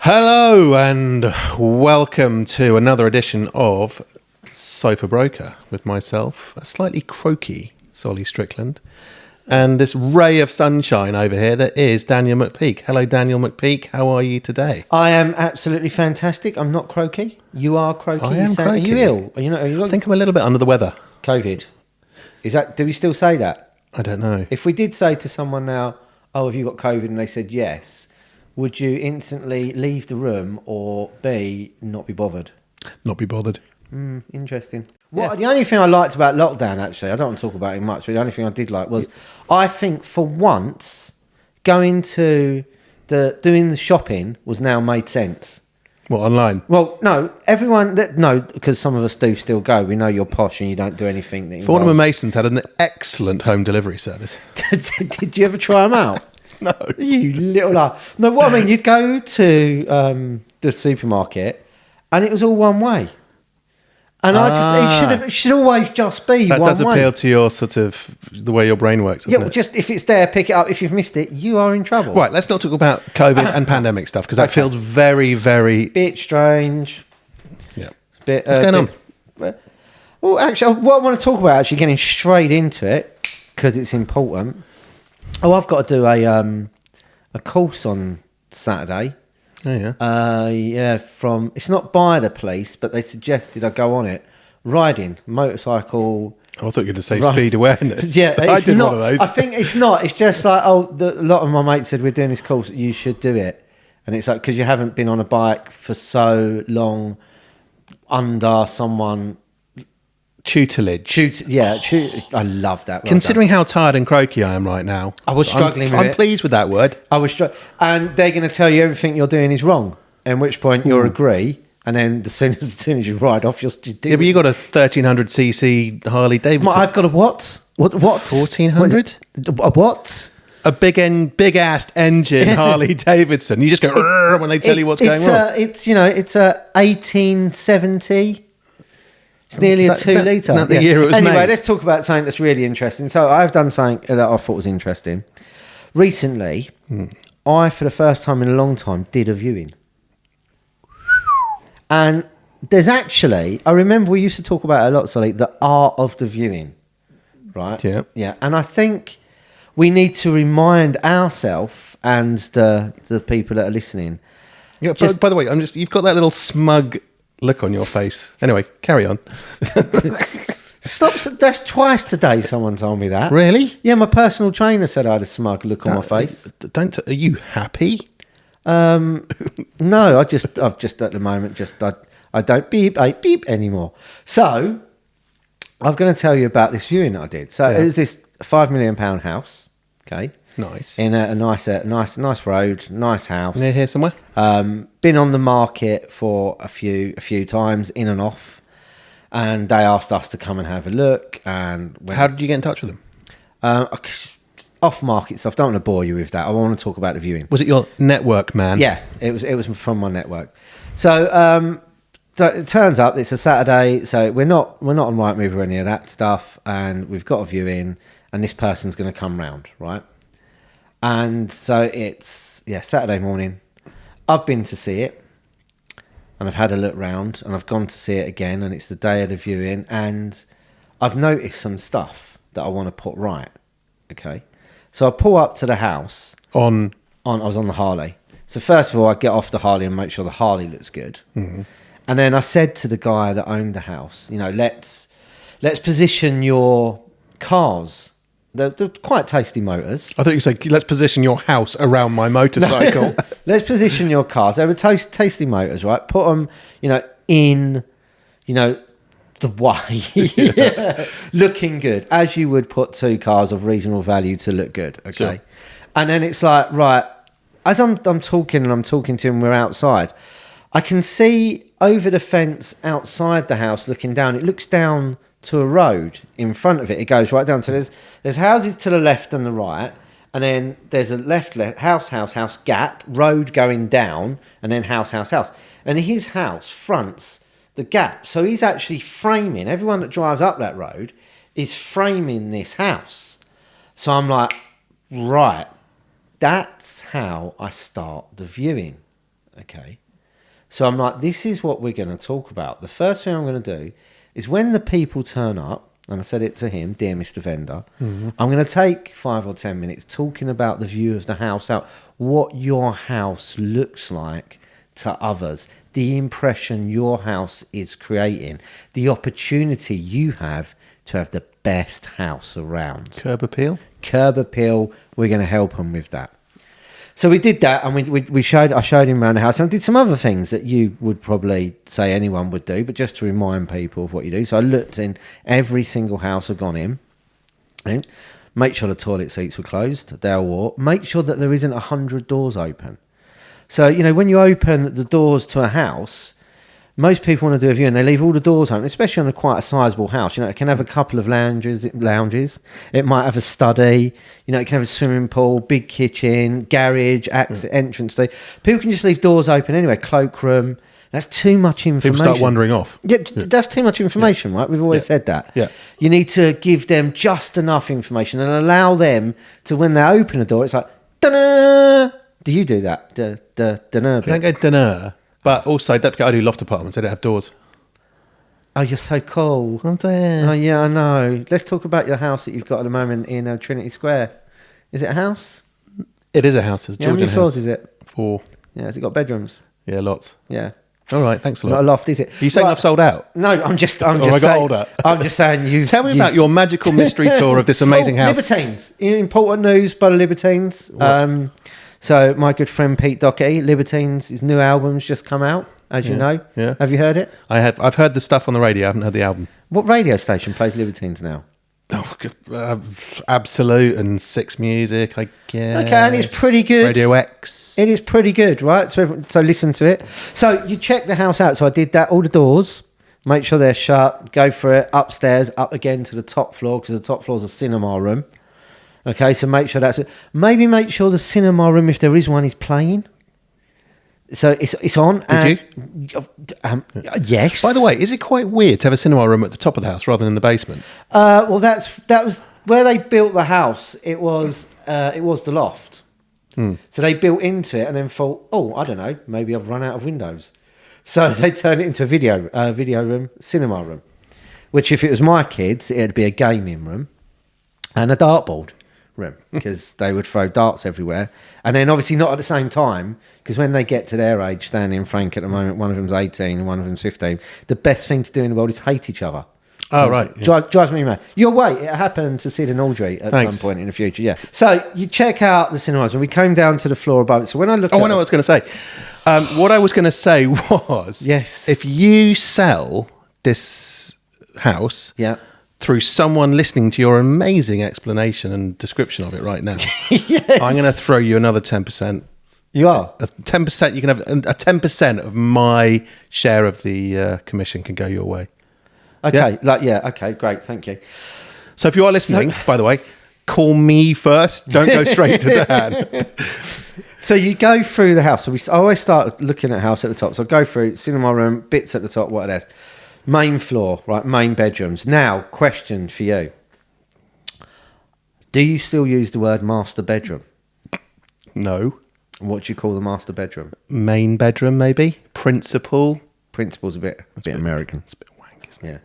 Hello and welcome to another edition of Sofa Broker with myself, a slightly croaky Solly Strickland, and this ray of sunshine over here that is Daniel McPeake. Hello, Daniel McPeake. How are you today? I am absolutely fantastic. I'm not croaky. You are croaky. I am croaky. Are you ill? Are you I think I'm a little bit under the weather. COVID. Is that? Do we still say that? I don't know. If we did say to someone now, "Oh, have you got COVID?" and they said yes, would you instantly leave the room or B, not be bothered? Not be bothered. Interesting. The only thing I liked about lockdown, actually, I don't want to talk about it much, but the only thing I did like was, I think for once, going to doing the shopping was now made sense. What, online? Well, no, because some of us do still go. We know you're posh and you don't do anything that Fortnum and Mason's had an excellent home delivery service. Did you ever try them out? No. You little laugh. No, what I mean, you'd go to the supermarket and it was all one way. And it should always just be that one way. does appeal to your sort of, the way your brain works, doesn't it? Just if it's there, pick it up. If you've missed it, you are in trouble. Right, let's not talk about COVID and pandemic stuff, because that feels very, very... Bit strange. Yeah. What's going on? Well, actually, what I want to talk about, actually getting straight into it, because it's important. I've got to do a course on Saturday. Oh, yeah. It's not by the police, but they suggested I go on it. Riding, motorcycle. I thought you were going to say speed awareness. Yeah, I did one of those. I think it's not. It's just like, a lot of my mates said, we're doing this course, you should do it. And it's like, because you haven't been on a bike for so long under someone... Tutelage. I love that. Considering how tired and croaky I am right now. I was struggling with it. I'm pleased with that word. And they're going to tell you everything you're doing is wrong, at which point you'll agree, and then as soon as you ride off, you'll do it. Yeah, but you got a 1300cc Harley Davidson. I've got a what? What? 1400? A what? A big-assed engine Harley Davidson. You just go "Rrr" when they tell you what's going on. It's a 1870. It's nearly a 2 litre. Not the year it was Anyway, made. let's talk about something that's really interesting. So I've done something that I thought was interesting. Recently, I, for the first time in a long time, did a viewing. And there's actually, I remember we used to talk about it a lot, Solly, the art of the viewing. Right? Yeah. Yeah. And I think we need to remind ourselves and the people that are listening. Yeah, by the way, you've got that little smug look on your face. Anyway, carry on. Stop. That's twice today someone told me that. Really? Yeah, my personal trainer said I had a smug look on my face. Are you happy? No, I've just at the moment, I don't beep anymore. So, I'm going to tell you about this viewing that I did. So, It was this £5 million house. Okay. Nice. In a nice road, nice house. Near here somewhere? Been on the market for a few times, in and off, and they asked us to come and have a look. And how did you get in touch with them? Off market stuff. Don't want to bore you with that. I want to talk about the viewing. Was it your network man? Yeah, it was from my network. So it turns up it's a Saturday, so we're not on Rightmove or any of that stuff, and we've got a viewing, and this person's going to come round, right? And so it's, Saturday morning. I've been to see it, and I've had a look round, and I've gone to see it again, and it's the day of the viewing, and I've noticed some stuff that I want to put right, okay? So I pull up to the house. I was on the Harley. So first of all, I get off the Harley and make sure the Harley looks good. Mm-hmm. And then I said to the guy that owned the house, let's position your cars. They're quite tasty motors. I thought you said, let's position your house around my motorcycle. Let's position your cars. They were tasty motors, right? Put them, in, the way. Looking good. As you would put two cars of reasonable value to look good, okay? Sure. And then it's like, right, as I'm talking to him, we're outside. I can see over the fence outside the house looking down. It looks down to a road in front of it. It goes right down. So there's houses to the left and the right, and then there's a left house gap, road going down, and then house. And his house fronts the gap. So he's actually framing, everyone that drives up that road is framing this house. So I'm like, right, that's how I start the viewing. Okay. So I'm like, this is what we're going to talk about. The first thing I'm going to do is when the people turn up, and I said it to him, dear Mr. Vendor, I'm going to take 5 or 10 minutes talking about the view of the house out, what your house looks like to others, the impression your house is creating, the opportunity you have to have the best house around. Curb appeal? Curb appeal, we're going to help them with that. So we did that, and I showed him around the house, and I did some other things that you would probably say anyone would do, but just to remind people of what you do. So I looked in every single house I've gone in, and make sure the toilet seats were closed, they're all. Make sure that there isn't 100 doors open. So, you know, when you open the doors to a house, most people want to do a view and they leave all the doors open, especially on quite a sizable house. You know, it can have a couple of lounges. It might have a study. You know, it can have a swimming pool, big kitchen, garage, entrance. People can just leave doors open anyway. Cloakroom. That's too much information. People start wandering off. Yeah, that's too much information, right? We've always said that. Yeah. You need to give them just enough information and allow them to, when they open the door, it's like, da-na! Do you do that? Da-na bit? I don't go dinner, but also don't forget I do loft apartments. They don't have doors. Oh, you're so cool. Aren't they? Oh, yeah, I know. Let's talk about your house that you've got at the moment in Trinity Square. Is it a house? It is a house. It's a Yeah, how Georgian many floors house. is it? 4. Yeah, has it got bedrooms? Yeah, lots. Yeah. All right, thanks a lot. Not a loft, is it? Are you saying I've sold out? No, I'm just I got saying. older. I'm just saying you. Tell me about your magical mystery tour of this amazing house. Libertines. Important news by the Libertines. So my good friend Pete Doherty, Libertines, his new album's just come out, as you know. Yeah. Have you heard it? I have. I've heard the stuff on the radio. I haven't heard the album. What radio station plays Libertines now? Oh, Absolute and Six Music, I guess. Okay, and it's pretty good. Radio X. It is pretty good, right? So listen to it. So you check the house out. So I did that. All the doors, make sure they're shut. Go for it. Upstairs, up again to the top floor, because the top floor is a cinema room. Okay, so make sure that's it. Maybe make sure the cinema room, if there is one, is playing. So it's on. Did you? Yes. By the way, is it quite weird to have a cinema room at the top of the house rather than in the basement? Well, that was where they built the house. It was the loft. So they built into it and then thought, oh, I don't know, maybe I've run out of windows. So they turned it into a video room, cinema room. Which, if it was my kids, it'd be a gaming room and a dartboard room, because they would throw darts everywhere, and then obviously not at the same time, because when they get to their age, Stanley and Frank at the moment, one of them's 18 and one of them's 15, the best thing to do in the world is hate each other. Oh, right. Yeah. Drives me mad. You'll wait, it happened to Sid and Audrey at Thanks. some point in the future. Yeah. So you check out the cinemas, and we came down to the floor above it. So when I look I know what I was going to say. What I was going to say was, Yes. if you sell this house, Yeah. through someone listening to your amazing explanation and description of it right now, Yes. I'm going to throw you another 10%. You are. 10%. You can have a 10% of my share of the commission can go your way. Okay. Okay, great. Thank you. So if you are listening, by the way, call me first. Don't go straight to Dan. So you go through the house. So I always start looking at the house at the top. So I go through cinema room, bits at the top, what it is. Main floor, right? Main bedrooms. Now, question for you. Do you still use the word master bedroom? No. What do you call the master bedroom? Main bedroom, maybe. Principal. Principal's a bit American. It's a bit wank, isn't it?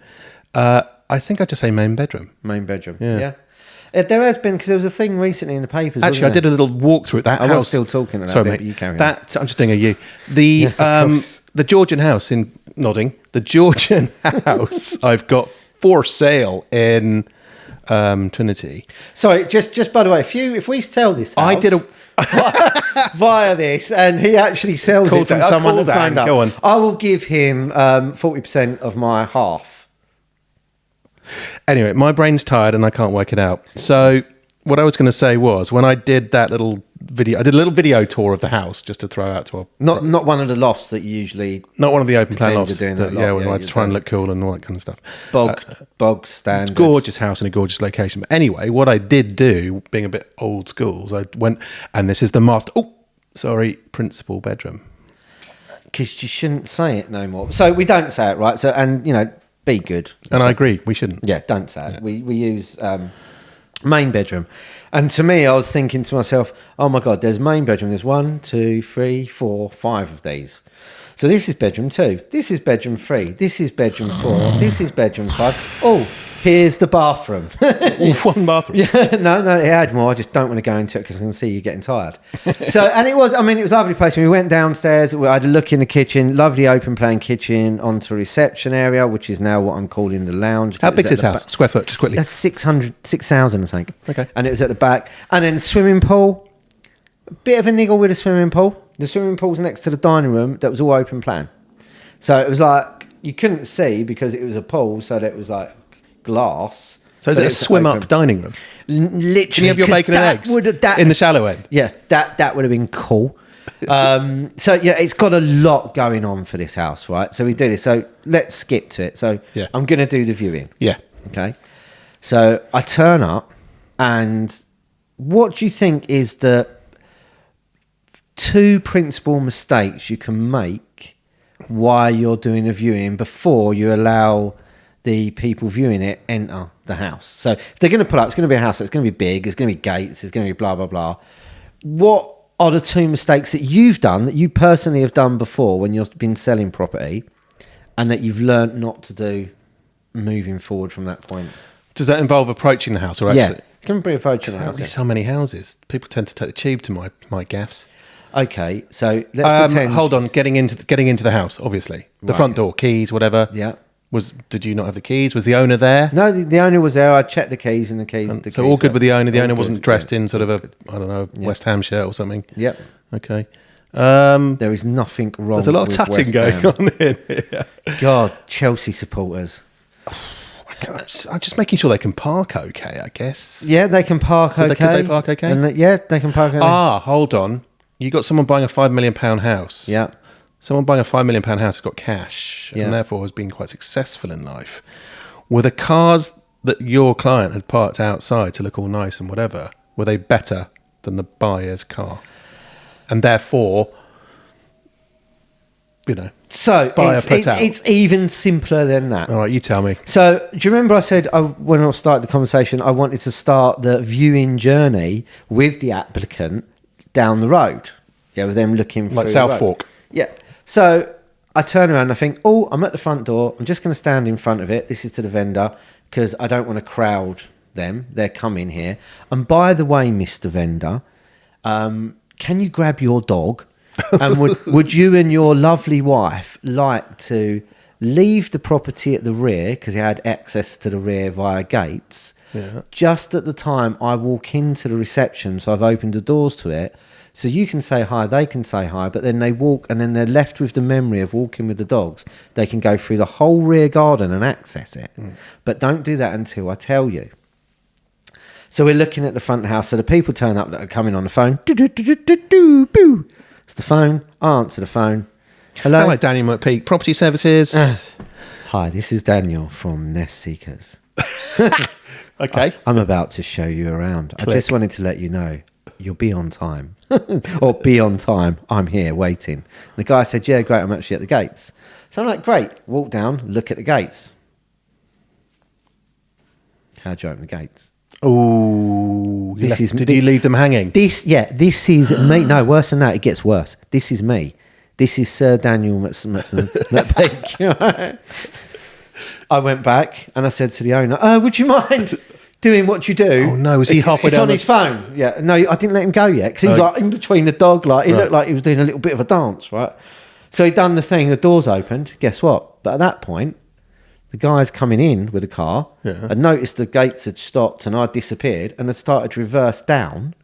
I think I'd just say main bedroom. Main bedroom. Yeah. There has been, because there was a thing recently in the papers. Actually, I did a little walkthrough at that house. I was still talking about that, but you carry on. I'm just doing a you. The Georgian house in Nodding. The Georgian house I've got for sale in Trinity. Sorry, just by the way, if we sell this house, I did via this, and he actually sells it from someone that phoned up. Go on. I will give him 40% of my half. Anyway, my brain's tired and I can't work it out. So what I was going to say was, when I did that little video, I did a little video tour of the house just to throw out to Not one of the lofts that you usually not one of the open plan pretend lofts. you're doing that Yeah, lot. when Yeah, I you're try and doing look cool and all that kind of stuff. bog standard. Gorgeous house in a gorgeous location. But anyway, what I did do, being a bit old school, is I went, and this is the principal bedroom. Because you shouldn't say it no more. So we don't say it, right? So, and be good. And I agree, we shouldn't. Yeah, don't say it. We use Main bedroom. And to me, I was thinking to myself, oh my God, there's main bedroom. There's 1, 2, 3, 4, 5 of these. So this is bedroom 2. This is bedroom 3. This is bedroom 4. This is bedroom 5. Oh, here's the bathroom. One bathroom. Yeah, no, it had more. I just don't want to go into it because I can see you getting tired. So, and it was a lovely place. We went downstairs. I had a look in the kitchen, lovely open plan kitchen onto a reception area, which is now what I'm calling the lounge. How big is this house? Square foot, just quickly. That's 6,000, I think. Okay. And it was at the back. And then the swimming pool. A bit of a niggle with the swimming pool. The swimming pool's next to the dining room. That was all open plan. So it was like, you couldn't see because it was a pool, so that it was like glass. So is it a swim-up dining room? Literally. Can you have your bacon and eggs in the shallow end? Yeah, that would have been cool. So yeah, it's got a lot going on for this house, right? So we do this. So let's skip to it. So Yeah. I'm going to do the viewing. Yeah. Okay. So I turn up, and what do you think is the 2 principal mistakes you can make while you're doing a viewing before you allow the people viewing it enter the house? So if they're going to pull up, it's going to be a house that's going to be big, it's going to be gates, it's going to be blah, blah, blah. What are the 2 mistakes that you've done, that you personally have done before when you've been selling property, and that you've learnt not to do moving forward from that point? Does that involve approaching the house or actually? Yeah, it can be approaching the There'll house. be Yeah. so many houses. People tend to take the tube to my gaffs. Okay, so let's pretend. Hold on, getting into the house, obviously. The Right. front door, keys, whatever. Yeah. Did you not have the keys? Was the owner there? No, the owner was there. I checked the keys and the keys. The So keys all good were- with the owner. The all owner good, wasn't dressed yeah. in sort of a, I don't know, West Ham shirt or something. Yep. Okay. There is nothing wrong. There's a lot of with tatting West going Ham. on in here. God, Chelsea supporters. I'm just making sure they can park okay, I guess. Yeah, they can park Could okay. they park okay? And yeah, they can park okay. Hold on. You got someone buying a £5 million house. Yeah. Someone buying a £5 million house has got cash Yeah. and therefore has been quite successful in life. Were the cars that your client had parked outside to look all nice and whatever, were they better than the buyer's car? And therefore, So buy a put out. it's even simpler than that. All right, you tell me. So do you remember I said when I started the conversation, I wanted to start the viewing journey with the applicant down the road. Yeah, with them looking Like through South the road. Fork. Yeah. So I turn around and I think, oh, I'm at the front door. I'm just going to stand in front of it. This is to the vendor because I don't want to crowd them. They're coming here. And by the way, Mr. Vendor, can you grab your dog? And would you and your lovely wife like to leave the property at the rear, because he had access to the rear via gates, just at the time I walk into the reception, so I've opened the doors to it, so you can say hi, they can say hi, but then they walk, and then they're left with the memory of walking with the dogs. They can go through the whole rear garden and access it. But don't do that until I tell you. So we're looking at the front house, so the people turn up that are coming on the phone. Boo. It's the phone. I answer the phone. Hello. Hello, Daniel McPeake, Property Services. Hi, this is Daniel from Nest Seekers. Okay. I'm about to show you around. Click. I just wanted to let you know you'll be on time. Or be on time. I'm here waiting. And the guy said, yeah, great, I'm actually at the gates. So I'm like, great. Walk down, look at the gates. How do you open the gates? Oh, This did you leave them hanging? This is me. No, worse than that. It gets worse. This is me. This is Sir Daniel McPeake. I went back and I said to the owner, would you mind doing what you do? Oh, no. Was he halfway It's down on the- his phone. Yeah. No, I didn't let him go yet because he was like in between the dog. Like he looked like he was doing a little bit of a dance, right? So he done the thing. The doors opened. Guess what? But at that point, the guy's coming in with a car and noticed the gates had stopped and I'd disappeared and had started to reverse down,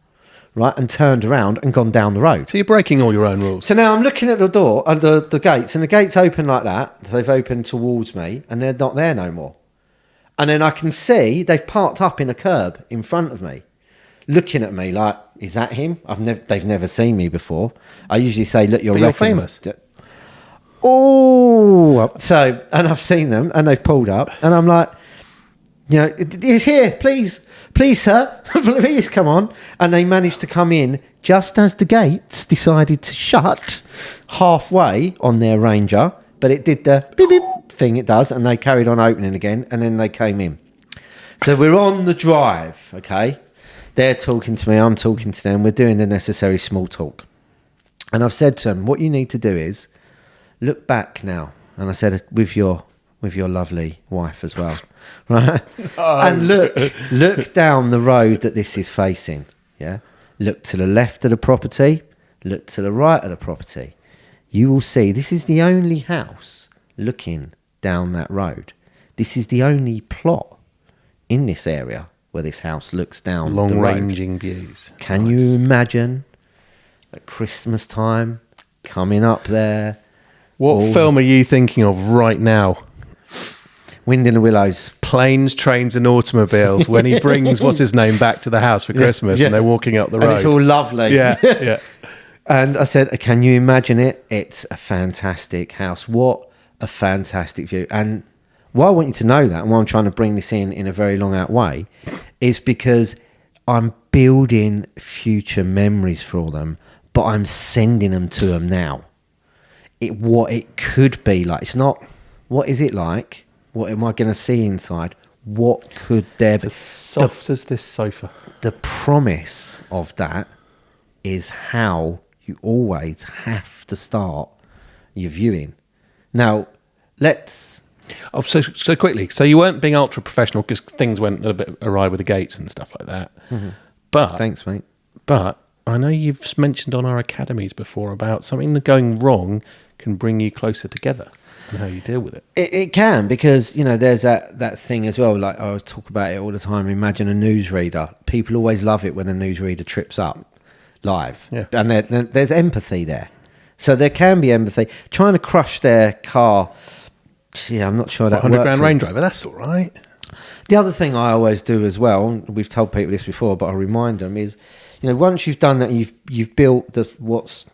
right, and turned around and gone down the road. So you're breaking all your own rules. So now I'm looking at the door and the gates, and the gates open like that. They've opened towards me and they're not there no more. And then I can see they've parked up in a curb in front of me, looking at me like, is that him? They've never seen me before. I usually say, look, you're famous. Oh, so, and I've seen them and they've pulled up and I'm like, he's here, please, sir, please come on. And they managed to come in just as the gates decided to shut halfway on their Ranger, but it did the beep beep thing it does, and they carried on opening again, and then they came in. So we're on the drive, okay? They're talking to me, I'm talking to them. We're doing the necessary small talk. And I've said to them, what you need to do is look back now. And I said, with your lovely wife as well, right? And look down the road that this is facing, yeah? Look to the left of the property, look to the right of the property. You will see this is the only house looking down that road. This is the only plot in this area where this house looks down the road. Long-ranging views. Can you imagine at Christmas time coming up there? What film are you thinking of right now? Wind in the Willows. Planes, Trains and Automobiles, when he brings, what's his name, back to the house for Christmas and they're walking up the road. And it's all lovely. Yeah. And I said, can you imagine it? It's a fantastic house. What a fantastic view. And why I want you to know that, and why I'm trying to bring this in a very long out way, is because I'm building future memories for them, but I'm sending them to them now. What it could be like. It's not, what is it like? What am I going to see inside? What could there be? As soft as this sofa. The promise of that is how you always have to start your viewing. Now, let's... Oh, so quickly. So you weren't being ultra professional because things went a bit awry with the gates and stuff like that. Mm-hmm. But Thanks, mate. But I know you've mentioned on our academies before about something going wrong can bring you closer together and how you deal with it. It can, because, you know, there's that thing as well. Like, I always talk about it all the time. Imagine a newsreader. People always love it when a newsreader trips up live. Yeah. And there's empathy there. So there can be empathy. Trying to crush their car, yeah, I'm not sure that 100 works. grand Range Rover, that's all right. The other thing I always do as well, and we've told people this before, but I remind them, is, you know, once you've done that, you've built what's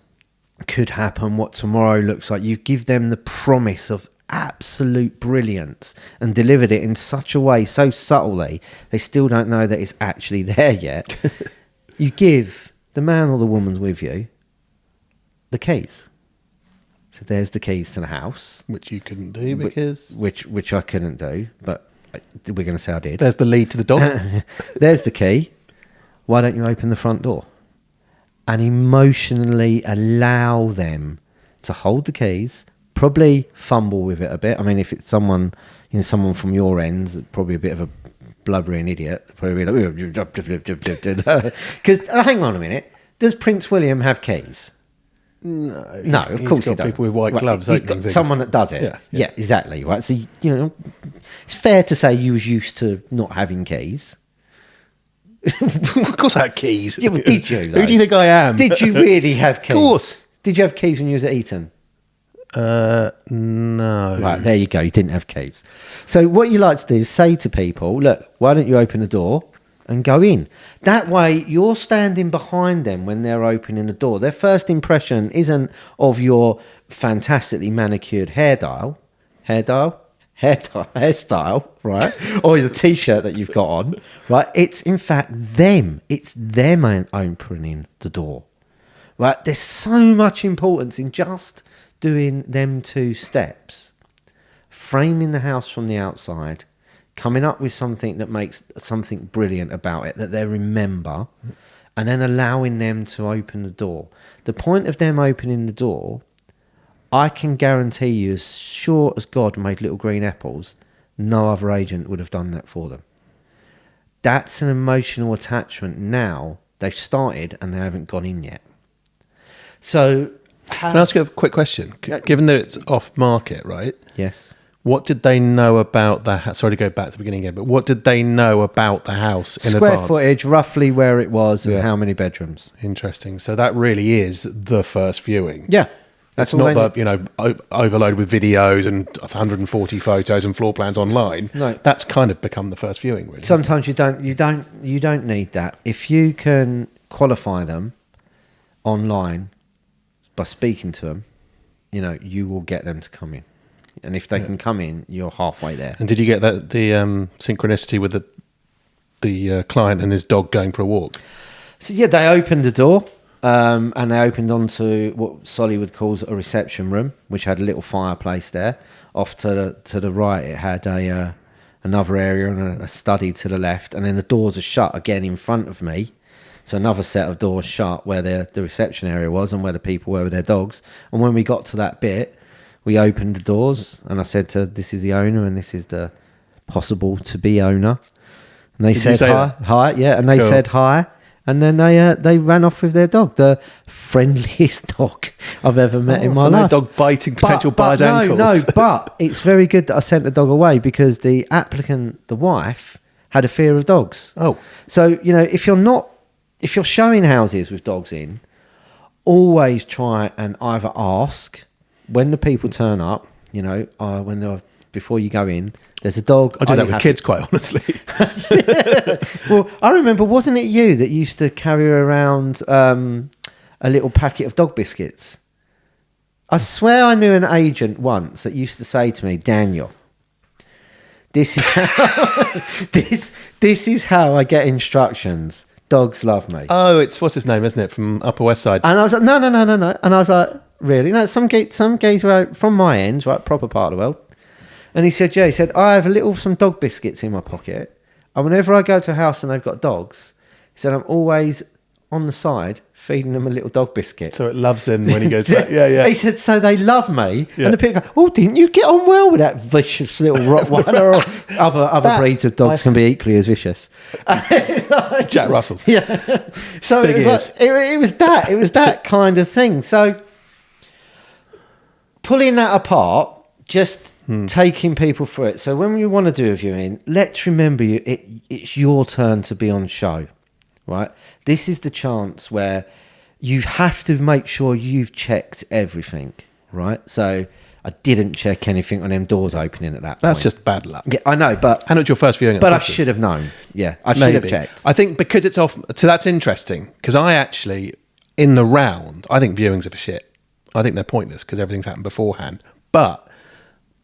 could happen, what tomorrow looks like, you give them the promise of absolute brilliance and delivered it in such a way, so subtly, they still don't know that it's actually there yet. You give the man or the woman with you the keys. So there's the keys to the house. Which you couldn't do because... Which I couldn't do, but we're going to say I did. There's the lead to the dog. There's the key. Why don't you open the front door? And emotionally allow them to hold the keys, probably fumble with it a bit. I mean, if it's someone from your ends, probably a bit of a blubbering idiot, probably like, because hang on a minute, does Prince William have keys? No, of course he doesn't. People with white gloves. He's got someone that does it. Yeah, exactly. Right. So, you know, it's fair to say you was used to not having keys. Of course I had keys. Yeah, but did you? Though? Who do you think I am? Did you really have keys? Of course. Did you have keys when you was at Eton? No. Right, there you go. You didn't have keys. So what you like to do is say to people, look, why don't you open the door and go in? That way you're standing behind them when they're opening the door. Their first impression isn't of your fantastically manicured hairstyle, right? Or the t-shirt that you've got on, right? It's in fact them. It's them opening the door, right? There's so much importance in just doing them 2 steps, framing the house from the outside, coming up with something that makes something brilliant about it that they remember, and then allowing them to open the door. The point of them opening the door, I can guarantee you, as sure as God made little green apples, no other agent would have done that for them. That's an emotional attachment now. They've started and they haven't gone in yet. So... Can I ask you a quick question? Given that it's off market, right? Yes. What did they know about the house? Sorry to go back to the beginning again, but what did they know about the house in advance? Square footage, roughly where it was and how many bedrooms. Interesting. So that really is the first viewing. Yeah. That's not overloaded with videos and 140 photos and floor plans online. No. That's kind of become the first viewing, really. Sometimes you don't need that. If you can qualify them online by speaking to them, you know, you will get them to come in. And if they can come in, you're halfway there. And did you get the synchronicity with the client and his dog going for a walk? So yeah, they opened the door, and they opened onto what Solly would call a reception room, which had a little fireplace there. Off to the right, it had a another area and a study to the left, and then the doors are shut again in front of me. So another set of doors shut where the reception area was and where the people were with their dogs. And when we got to that bit, we opened the doors and I said this is the owner and this is the possible to be owner. And they said hi, yeah, and they said hi. And then they ran off with their dog, the friendliest dog I've ever met in my life. No dog biting potential buyer's ankles. No, but it's very good that I sent the dog away because the applicant, the wife, had a fear of dogs. Oh. So, if you're showing houses with dogs in, always try and either ask when the people turn up, before you go in, there's a dog. I do that with kids, quite honestly. Well, I remember, wasn't it you that used to carry around a little packet of dog biscuits? I swear I knew an agent once that used to say to me, Daniel, this is how, this is how I get instructions. Dogs love me. Oh, it's what's his name, isn't it, from Upper West Side? And I was like, no. And I was like, really? No, some gays were from my end, right, proper part of the world. And he said, yeah, I have some dog biscuits in my pocket. And whenever I go to a house and they've got dogs, he said, I'm always on the side feeding them a little dog biscuit. So it loves him when he goes back. Yeah. He said, so they love me. Yeah. And the people go, oh, didn't you get on well with that vicious little Rottweiler? Or other breeds of dogs can be equally as vicious. Jack Russells. Yeah. So it was that kind of thing. So pulling that apart, just taking people through it. So when you want to do a viewing, let's remember it's your turn to be on show, right? This is the chance where you have to make sure you've checked everything, right? So I didn't check anything on them doors opening at that point. That's just bad luck. Yeah, I know, but... And it's your first viewing. But I should have known. Yeah, I should have checked. I think because it's off... So that's interesting, because I actually, in the round, I think viewings are for shit. I think they're pointless because everything's happened beforehand. But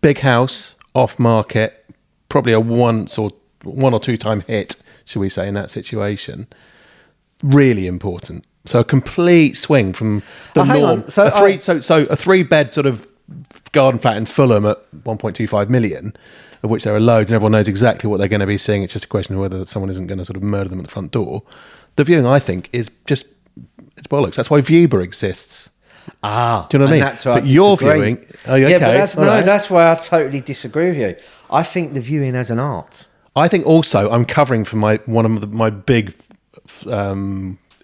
big house, off market, probably a one or two time hit, should we say, in that situation. Really important. So a complete swing from the norm. So a 3-bed sort of garden flat in Fulham at 1.25 million, of which there are loads, and everyone knows exactly what they're going to be seeing. It's just a question of whether someone isn't going to sort of murder them at the front door. The viewing, I think, is just, it's bollocks. That's why Viewer exists. Ah, do you know what I mean? That's why but you're viewing. Oh, okay. Yeah, but that's why I totally disagree with you. I think the viewing as an art. I think also I'm covering for one of my big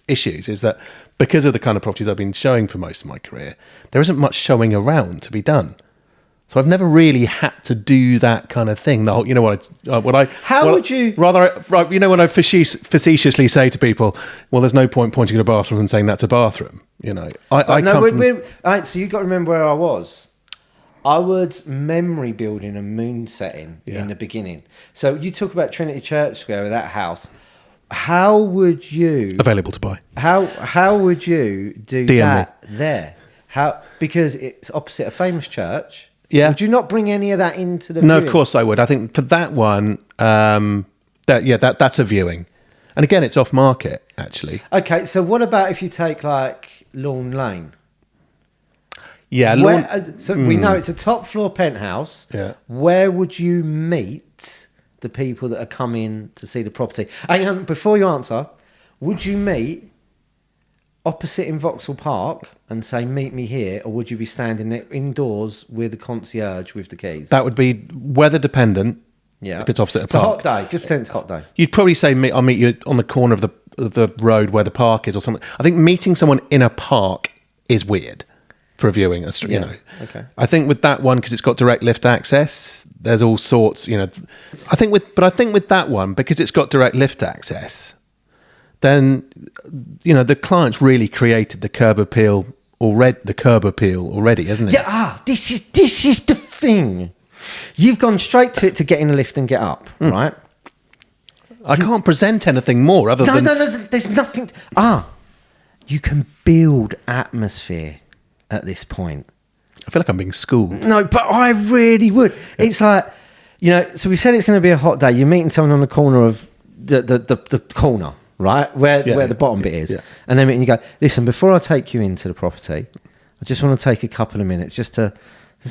issues is that because of the kind of properties I've been showing for most of my career, there isn't much showing around to be done. So I've never really had to do that kind of thing. When I facetiously say to people, well, there's no point pointing at a bathroom and saying that's a bathroom. So you've got to remember where I was. I was memory building a moon setting in the beginning. So you talk about Trinity Church Square with that house. How would you... Available to buy. How would you do DM that there? Because it's opposite a famous church. Yeah. Would you not bring any of that into the No, viewing? of course I would. I think for that one, that's a viewing. And again, it's off market, actually. Okay, so what about if you take like Lawn Lane? Yeah. We know it's a top floor penthouse. Yeah. Where would you meet the people that are coming to see the property? And before you answer, would you meet opposite in Vauxhall Park and say, meet me here, or would you be standing there indoors with the concierge with the keys? That would be weather dependent. Yeah. If it's opposite a park. It's a hot day. Just pretend it's a hot day. You'd probably say, I'll meet you on the corner of the road where the park is or something. I think meeting someone in a park is weird for a viewing. Okay. I think with that one, because it's got direct lift access, there's all sorts, I think with that one, because it's got direct lift access, then the client's really created the curb appeal already, hasn't it? Yeah. This is the thing. You've gone straight to it to get in the lift and get up, right? I can't present anything more other than... No, there's nothing... You can build atmosphere at this point. I feel like I'm being schooled. No, but I really would. Yeah. It's like, so we said it's going to be a hot day. You're meeting someone on the corner of the corner, right? Where the bottom bit is. Yeah. And then you go, listen, before I take you into the property, I just want to take a couple of minutes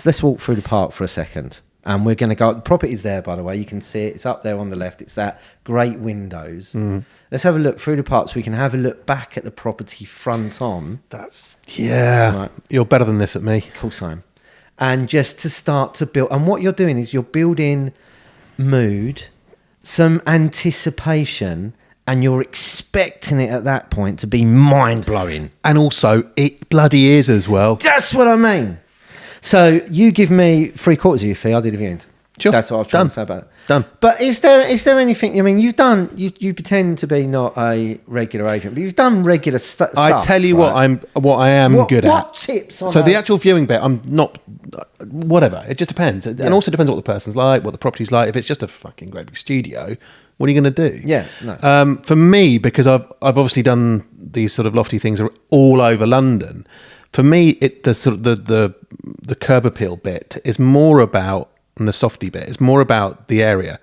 let's walk through the park for a second. And we're going to go. The property's there, by the way. You can see it. It's up there on the left. It's that great windows. Let's have a look through the park so we can have a look back at the property front on. Right. You're better than this at me. Of course I am. And just to start to build. And what you're doing is you're building mood, some anticipation, and you're expecting it at that point to be mind-blowing. And also, it bloody is as well. That's what I mean. So you give me 3/4 of your fee. I'll do the viewings. Sure. That's what I was trying to say about it. Done. But is there anything? I mean, you pretend to be not a regular agent, but you've done regular stuff. I tell you right? what I am good at. What tips? So the actual viewing bit, I'm not. Whatever. It just depends, and also depends what the person's like, what the property's like. If it's just a fucking great big studio, what are you going to do? Yeah. No. For me, because I've obviously done these sort of lofty things all over London. For me, the curb appeal bit is more about, and the softy bit is more about the area.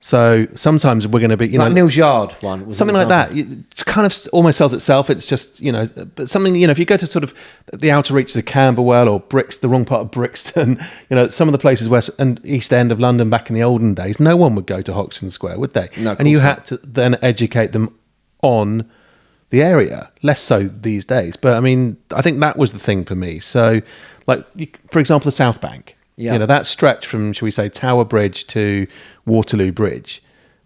So sometimes we're going to be, like Neil's Yard one, was something like that. It's kind of almost sells itself. It's just, but something, if you go to sort of the outer reaches of Camberwell or the wrong part of Brixton, some of the places and East End of London back in the olden days, no one would go to Hoxton Square, would they? No, and you had to then educate them on the area, less so these days. But I mean, I think that was the thing for me. So, like, for example, the South Bank. Yeah. That stretch from, shall we say, Tower Bridge to Waterloo Bridge.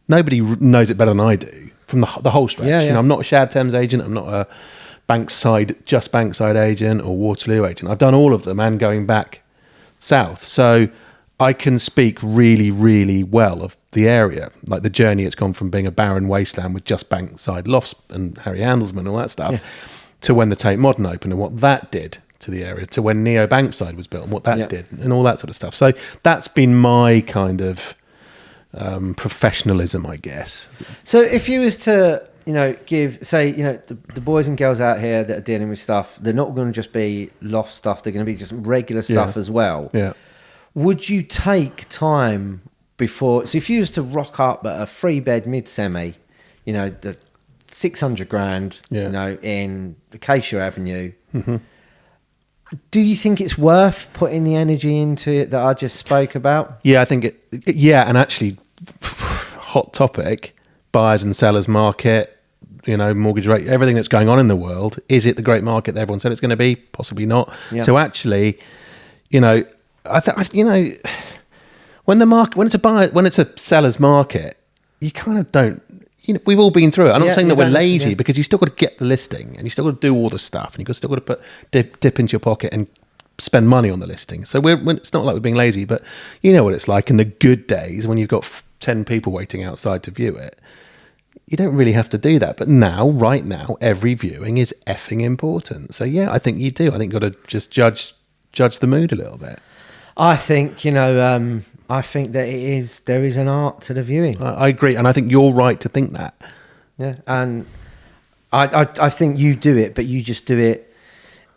Nobody knows it better than I do from the whole stretch. Yeah. I'm not a Shad Thames agent. I'm not a Bankside agent or Waterloo agent. I've done all of them and going back south. So I can speak really, really well of the area, like the journey it's gone from being a barren wasteland with just Bankside lofts and Harry Handelsman and all that stuff to when the Tate Modern opened and what that did to the area, to when Neo Bankside was built and what that did and all that sort of stuff. So that's been my kind of professionalism, I guess. So if you was to, give, say, the boys and girls out here that are dealing with stuff, they're not going to just be loft stuff, they're going to be just regular stuff as well. Yeah. Would you take time before, so if you was to rock up at a 3-bed mid-semi, the 600 grand, in Acacia Avenue, do you think it's worth putting the energy into it that I just spoke about? Yeah, I think and actually, hot topic, buyers and sellers market, mortgage rate, everything that's going on in the world. Is it the great market that everyone said it's going to be? Possibly not. Yeah. So actually, when it's a seller's market, you kind of don't. We've all been through it. I'm not saying that we're lazy because you still got to get the listing and you still got to do all the stuff and still got to put dip into your pocket and spend money on the listing. So it's not like we're being lazy, but you know what it's like in the good days when you've got 10 people waiting outside to view it. You don't really have to do that. But right now, every viewing is effing important. So yeah, I think you do. I think you've got to just judge the mood a little bit. I think, I think that there is an art to the viewing. I agree, and I think you're right to think that. Yeah, and I think you do it, but you just do it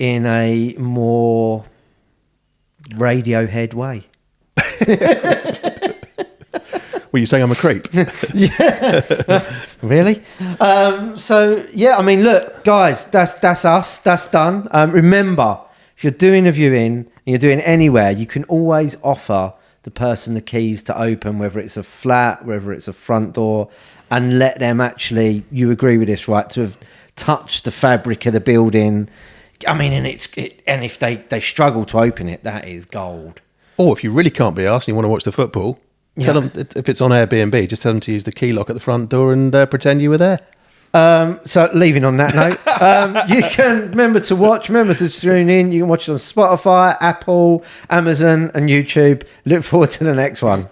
in a more Radiohead way. Were you saying I'm a creep? Yeah. Really? So, yeah, I mean, look, guys, that's us. That's done. Remember, if you're doing a viewing and you're doing it anywhere, you can always offer the person the keys to open, whether it's a flat, whether it's a front door, and let them actually, you agree with this, right, to have touched the fabric of the building. I mean, and if they struggle to open it, that is gold. Or if you really can't be asked and you want to watch the football, tell them, if it's on Airbnb, just tell them to use the key lock at the front door and pretend you were there. So leaving on that note, you can remember to tune in. You can watch it on Spotify, Apple, Amazon and YouTube. Look forward to the next one.